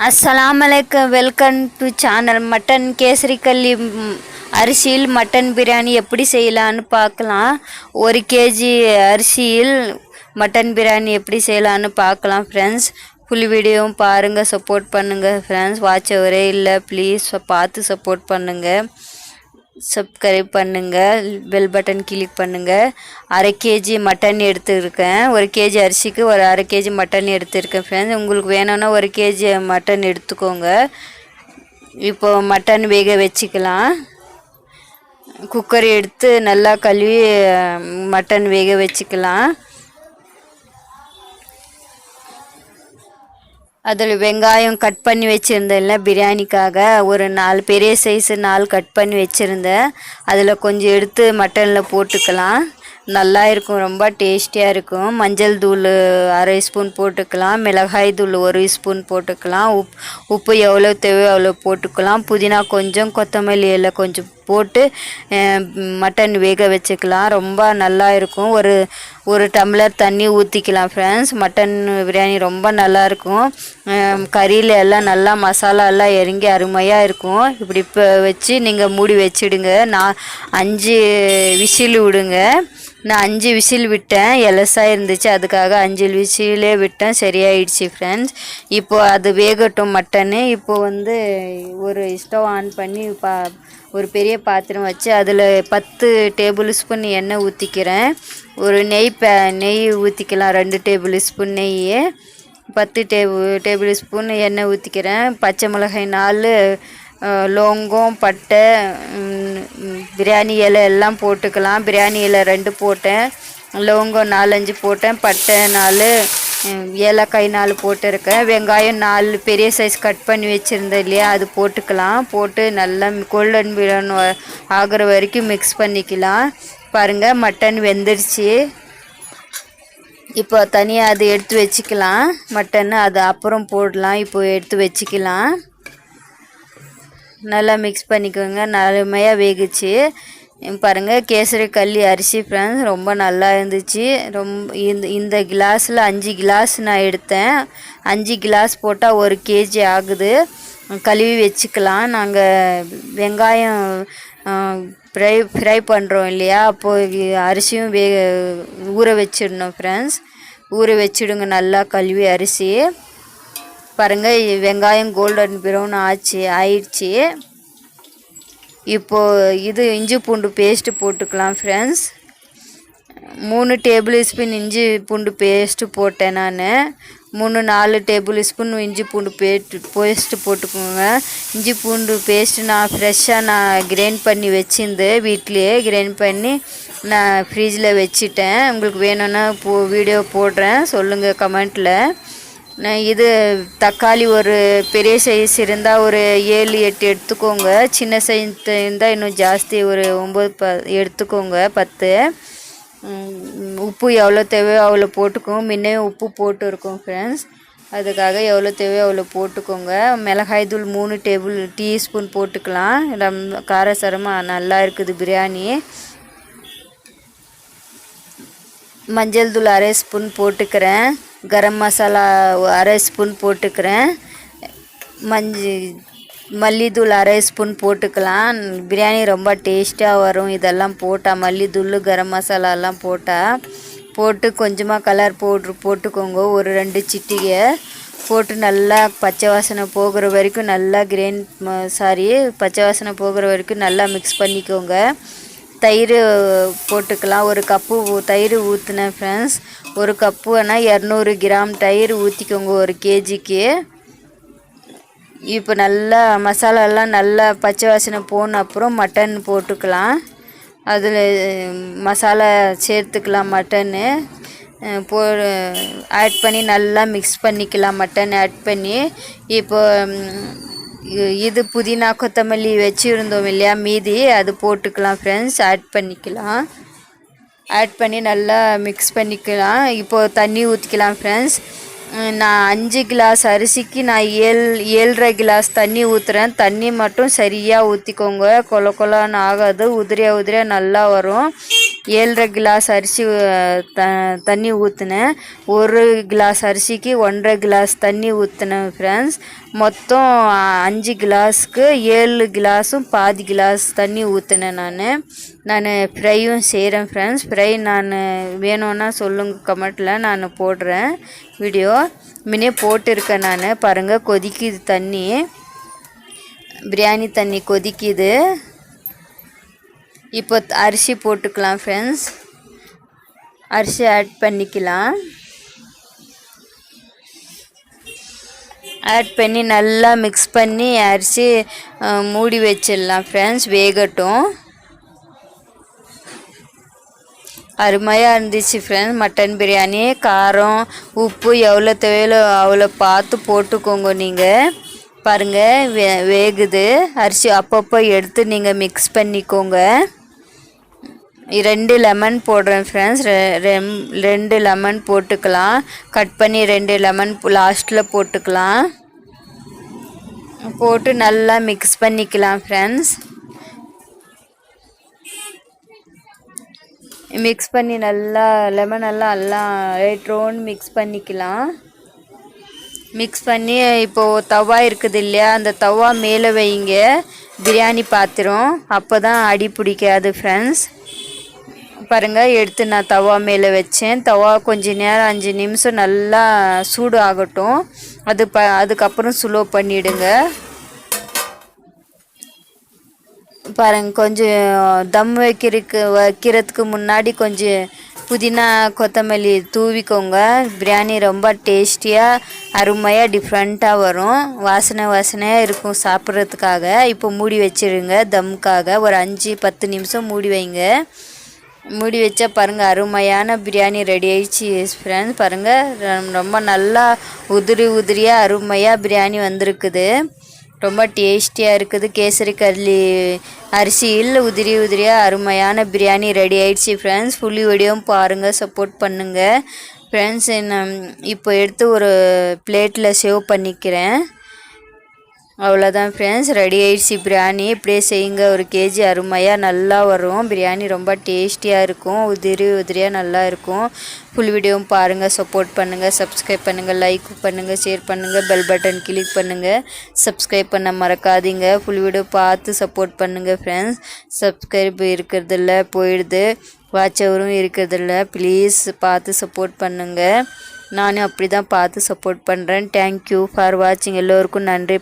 अस्सलामुअलैकुम welcome to channel mutton கேசரி கல்லி அரிசியில் மட்டன் பிரியாணி எப்படி செய்யலான்னு பார்க்கலாம். 1 கேஜி அரிசியில் மட்டன் பிரியாணி எப்படி செய்யலான்னு பார்க்கலாம் ஃப்ரெண்ட்ஸ். ஃபுல் வீடியோவும் பாருங்கள், சப்போர்ட் பண்ணுங்கள் ஃப்ரெண்ட்ஸ். வாட்ச் ஓவரே இல்லை, ப்ளீஸ் பார்த்து சப்போர்ட் பண்ணுங்கள். சப்ஸ்கிரைப் பண்ணுங்கள், பெல் பட்டன் கிளிக் பண்ணுங்கள். 1/2 கேஜி மட்டன் எடுத்துருக்கேன். 1 கேஜி அரிசிக்கு ஒரு 1/2 கேஜி மட்டன் எடுத்துருக்கேன் ஃப்ரெண்ட்ஸ். உங்களுக்கு வேணும்னா 1 கேஜி மட்டன் எடுத்துக்கோங்க. இப்போ மட்டன் வேக வச்சுக்கலாம். குக்கர் எடுத்து நல்லா கழுவி மட்டன் வேக வச்சுக்கலாம். அதில் வெங்காயம் கட் பண்ணி வச்சுருந்தேன்ல பிரியாணிக்காக, ஒரு 4 பெரிய சைஸு 4 கட் பண்ணி வச்சுருந்தேன். அதில் கொஞ்சம் எடுத்து மட்டனில் போட்டுக்கலாம். நல்லா இருக்கும், ரொம்ப டேஸ்டியாக இருக்கும். மஞ்சள் தூள் 1/2 ஸ்பூன் போட்டுக்கலாம். மிளகாய் தூள் 1 ஸ்பூன் போட்டுக்கலாம். உப்பு எவ்வளோ தேவையோ அவ்வளோ போட்டுக்கலாம். புதினா கொஞ்சம், கொத்தமல்லி இலை கொஞ்சம் போட்டு மட்டன் வேக வச்சுக்கலாம். ரொம்ப நல்லா இருக்கும். ஒரு டம்ளர் தண்ணி ஊற்றிக்கலாம் ஃப்ரெண்ட்ஸ். மட்டன் பிரியாணி ரொம்ப நல்லாயிருக்கும். கறியில் எல்லாம் நல்லா மசாலா எல்லாம் இறங்கி அருமையாக இருக்கும். இப்படி இப்போ வச்சு நீங்கள் மூடி வச்சுடுங்க. 5 விசில் விடுங்க. நான் 5 விசில் விட்டேன், எலசாக இருந்துச்சு, அதுக்காக 5 விசிலே விட்டேன், சரியாயிடுச்சு ஃப்ரெண்ட்ஸ். இப்போது அது வேகட்டும் மட்டனு. இப்போது ஒரு ஸ்டவ் ஆன் பண்ணி ஒரு பெரிய பாத்திரம் வச்சு அதில் 10 டேபிள் ஸ்பூன் எண்ணெய் ஊற்றிக்கிறேன். ஒரு நெய் ஊற்றிக்கலாம், 2 டேபிள் ஸ்பூன் நெய். 10 டேபிள் ஸ்பூன் எண்ணெய் ஊற்றிக்கிறேன். பச்சை மிளகாய் 4, லோங்கம், பட்டை, பிரியாணி இலை எல்லாம் போட்டுக்கலாம். பிரியாணி இலை 2 போட்டேன், லவங்கம் 4-5 போட்டேன், பட்டை 4, ஏலக்காய் 4 போட்டிருக்கேன். வெங்காயம் 4 பெரிய சைஸ் கட் பண்ணி வச்சுருந்தேன் இல்லையா, அது போட்டுக்கலாம். போட்டு நல்லா கோல்டன் ப்ரௌன் ஆகிற வரைக்கும் மிக்ஸ் பண்ணிக்கலாம். பாருங்கள், மட்டன் வெந்துடுச்சு. இப்போ தனியாக அது எடுத்து வச்சுக்கலாம். மட்டன் அது அப்புறம் போடலாம். இப்போ எடுத்து வச்சுக்கலாம். நல்லா மிக்ஸ் பண்ணிக்கோங்க. நறுமையாக வேகுச்சு பாருங்கள். கேசரி கல்லி அரிசி ஃப்ரெண்ட்ஸ், ரொம்ப நல்லா இருந்துச்சு. இந்த கிளாஸில் 5 கிளாஸ் நான் எடுத்தேன். 5 கிளாஸ் போட்டால் 1 கேஜி ஆகுது. கழுவி வச்சுக்கலாம். நாங்கள் வெங்காயம் ஃப்ரை பண்ணுறோம் இல்லையா, அப்போது அரிசியும் ஊற வச்சிடணும் ஃப்ரெண்ட்ஸ். ஊற வச்சுடுங்க நல்லா கழுவி அரிசி. பாருங்கள், வெங்காயம் கோல்டன் ப்ரௌன் ஆயிடுச்சு. இப்போது இஞ்சி பூண்டு பேஸ்ட்டு போட்டுக்கலாம் ஃப்ரெண்ட்ஸ். 3 டேபிள் ஸ்பூன் இஞ்சி பூண்டு பேஸ்ட்டு போட்டேன் நான். 3-4 டேபிள் ஸ்பூன் இஞ்சி பூண்டு பேஸ்ட்டு போட்டுக்கோங்க. இஞ்சி பூண்டு பேஸ்ட்டு நான் ஃப்ரெஷ்ஷாக கிரைண்ட் பண்ணி வச்சுருந்தேன். வீட்லேயே கிரைண்ட் பண்ணி நான் ஃப்ரிட்ஜில் வச்சுட்டேன். உங்களுக்கு வேணும்னா வீடியோ போடுறேன், சொல்லுங்கள் கமெண்ட்டில். தக்காளி ஒரு பெரிய சைஸ் இருந்தால் ஒரு 7-8 எடுத்துக்கோங்க. சின்ன சைஸ் இருந்தால் இன்னும் ஜாஸ்தி, ஒரு 9 எடுத்துக்கோங்க. 10. உப்பு எவ்வளோ தேவையோ அவ்வளோ போட்டுக்கோங்க. முன்னே உப்பு போட்டு இருக்கோம் ஃப்ரெண்ட்ஸ், அதுக்காக எவ்வளோ தேவையோ அவ்வளோ போட்டுக்கோங்க. மிளகாய் தூள் 3 டீஸ்பூன் போட்டுக்கலாம். காரசாரமாக நல்லா இருக்குது பிரியாணி. மஞ்சள் தூள் 1/2 ஸ்பூன் போட்டுக்கிறேன். கரம் மசாலா 1/2 ஸ்பூன் போட்டுக்கிறேன். மல்லித்தூள் 1/2 ஸ்பூன் போட்டுக்கலாம். பிரியாணி ரொம்ப டேஸ்ட்டாக வரும் இதெல்லாம் போட்டால். மல்லித்தூள், கரம் மசாலாலாம் போட்டு கொஞ்சமாக கலர் பவுட்ரு போட்டுக்கோங்க, ஒரு 2 சிட்டிகை போட்டு நல்லா பச்சை வாசனை போகிற வரைக்கும் நல்லா பச்சை வாசனை போகிற வரைக்கும் நல்லா மிக்ஸ் பண்ணிக்கோங்க. தயிர் போட்டுக்கலாம். 1 கப்பு தயிர் ஊற்றினேன் ஃப்ரெண்ட்ஸ். 1 கப்பு வேணால் 200 கிராம் தயிர் ஊற்றிக்கோங்க 1 கேஜிக்கு. இப்போ நல்லா மசாலாலாம் நல்லா பச்சை வாசனை போன அப்புறம் மட்டன் போட்டுக்கலாம். அதில் மசாலா சேர்த்துக்கலாம். மட்டனு ஆட் பண்ணி நல்லா மிக்ஸ் பண்ணிக்கலாம். மட்டன் ஆட் பண்ணி இப்போ புதினா கொத்தமல்லி வச்சுருந்தோம் இல்லையா, மீதி அது போட்டுக்கலாம் ஃப்ரெண்ட்ஸ். ஆட் பண்ணிக்கலாம். ஆட் பண்ணி நல்லா மிக்ஸ் பண்ணிக்கலாம். இப்போது தண்ணி ஊற்றிக்கலாம் ஃப்ரெண்ட்ஸ். நான் 5 கிளாஸ் அரிசிக்கு நான் 7.5 கிளாஸ் தண்ணி ஊற்றுறேன். தண்ணி மட்டும் சரியாக ஊற்றிக்கோங்க. கொலன்னு ஆகாது, உதிரியாக நல்லா வரும். 7.5 கிளாஸ் அரிசி தண்ணி ஊற்றினேன். 1 கிளாஸ் அரிசிக்கு 1.5 கிளாஸ் தண்ணி ஊற்றினேன் ஃப்ரெண்ட்ஸ். மொத்தம் 5 கிளாஸுக்கு 7 கிளாஸும் பாதி கிளாஸ் தண்ணி ஊற்றினேன். நான் ஃப்ரையும் செய்கிறேன் ஃப்ரெண்ட்ஸ். ஃப்ரை நான் வேணும்னா சொல்லுங்க கமெண்ட்டில், நான் போடுறேன் வீடியோ. முன்னே போட்டிருக்கேன் நான். பாருங்கள் கொதிக்குது தண்ணி, பிரியாணி தண்ணி கொதிக்குது. இப்போ அரிசி போட்டுக்கலாம் ஃப்ரெண்ட்ஸ். அரிசி ஆட் பண்ணிக்கலாம். ஆட் பண்ணி நல்லா மிக்ஸ் பண்ணி அரிசி மூடி வச்சிடலாம் ஃப்ரெண்ட்ஸ், வேகட்டும். அருமையாக இருந்துச்சு ஃப்ரெண்ட்ஸ் மட்டன் பிரியாணி. காரம் உப்பு எவ்வளோ தேவையோ அவ்வளோ பார்த்து போட்டுக்கோங்க நீங்கள். பாருங்கள் வேகுது அரிசி. அப்பப்போ எடுத்து நீங்கள் மிக்ஸ் பண்ணிக்கோங்க. 2 லெமன் போடுறேன் ஃப்ரெண்ட்ஸ். 2 லெமன் போட்டுக்கலாம். கட் பண்ணி 2 லெமன் லாஸ்ட்டில் போட்டுக்கலாம். போட்டு நல்லா மிக்ஸ் பண்ணிக்கலாம் ஃப்ரெண்ட்ஸ். மிக்ஸ் பண்ணி நல்லா லெமன் எல்லாம் லைட்ரோன்னு மிக்ஸ் பண்ணிக்கலாம். மிக்ஸ் பண்ணி இப்போது தவா இருக்குது இல்லையா, அந்த தவா மேலே வைங்க பிரியாணி பாத்திரம். அப்போ தான் அடி பிடிக்காது ஃப்ரெண்ட்ஸ். பாருங்கள் எடுத்து நான் தவா மேலே வச்சேன். தவா கொஞ்ச நேரம் 5 நிமிஷம் நல்லா சூடு ஆகட்டும். அதுக்கப்புறம் ஸ்லோ பண்ணிவிடுங்க. பாருங்கள் கொஞ்சம் தம் வைக்கிறதுக்கு முன்னாடி கொஞ்சம் புதினா கொத்தமல்லி தூவிக்கோங்க. பிரியாணி ரொம்ப டேஸ்டியாக அருமையாக டிஃப்ரெண்ட்டாக வரும். வாசனையாக இருக்கும் சாப்பிட்றதுக்காக. இப்போ மூடி வச்சிருங்க தம்முக்காக. ஒரு 5-10 நிமிஷம் மூடி வைங்க. மூடி வச்சா பாருங்கள் அருமையான பிரியாணி ரெடி ஆயிடுச்சு ஃப்ரெண்ட்ஸ். பாருங்கள் ரொம்ப நல்லா உதிரியாக அருமையாக பிரியாணி வந்திருக்குது. ரொம்ப டேஸ்டியாக இருக்குது. கேசரி கல்லி அரிசியில் உதிரியாக அருமையான பிரியாணி ரெடி ஆயிடுச்சு ஃப்ரெண்ட்ஸ். ஃபுல் வீடியோவும் பாருங்கள், சப்போர்ட் பண்ணுங்கள் ஃப்ரெண்ட்ஸ். இப்போ எடுத்து ஒரு பிளேட்டில் சேவ் பண்ணிக்கிறேன். அவ்வளோதான் ஃப்ரெண்ட்ஸ், ரெடி ஆயிடுச்சு பிரியாணி. இப்படியே செய்யுங்க. 1 kg அருமையாக நல்லா வரும் பிரியாணி. ரொம்ப டேஸ்டியாக இருக்கும். உதிரியாக நல்லா இருக்கும். ஃபுல் வீடியோவும் பாருங்கள், சப்போர்ட் பண்ணுங்கள், சப்ஸ்கிரைப் பண்ணுங்கள், லைக் பண்ணுங்கள், ஷேர் பண்ணுங்கள், பெல் பட்டன் கிளிக் பண்ணுங்கள். சப்ஸ்கிரைப் பண்ண மறக்காதீங்க. ஃபுல் வீடியோ பார்த்து சப்போர்ட் பண்ணுங்கள் ஃப்ரெண்ட்ஸ். சப்ஸ்கிரைப் இருக்கிறதில்ல போயிடுது, வாட்ச் ஹவரும் இருக்கிறதில்ல. ப்ளீஸ் பார்த்து சப்போர்ட் பண்ணுங்கள். நானும் அப்படி தான் பார்த்து சப்போர்ட் பண்ணுறேன். தேங்க்யூ ஃபார் வாட்சிங். எல்லோருக்கும் நன்றி.